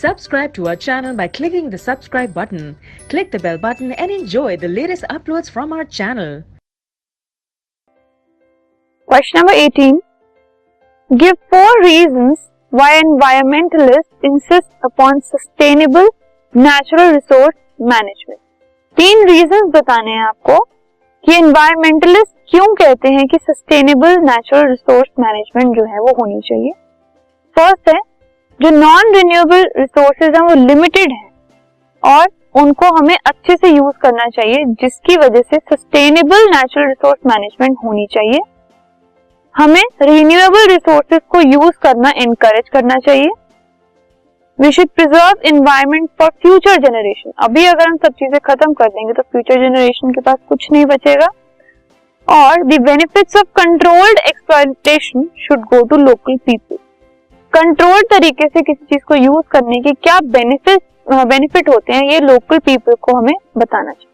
Subscribe to our channel by clicking the subscribe button. Click the bell button and enjoy the latest uploads from our channel. Question number 18. Give 4 reasons why environmentalists insist upon sustainable natural resource management. 3 reasons बताने हैं आपको कि environmentalists क्यों कहते हैं कि sustainable natural resource management जो है वो होनी चाहिए. फर्स्ट है, जो नॉन रिन्यूएबल रिसोर्सेज हैं वो लिमिटेड हैं और उनको हमें अच्छे से यूज करना चाहिए, जिसकी वजह से सस्टेनेबल नेचुरल रिसोर्स मैनेजमेंट होनी चाहिए. हमें रिन्यूएबल रिसोर्सेज को यूज करना एनकरेज करना चाहिए. We should preserve environment for future generation. अभी अगर हम सब चीजें खत्म कर देंगे तो फ्यूचर जनरेशन के पास कुछ नहीं बचेगा. और the benefits of controlled exploitation should go to local people. Controlled तरीके से किसी चीज को यूज करने के क्या बेनिफिट होते हैं, ये लोकल पीपल को हमें बताना चाहिए.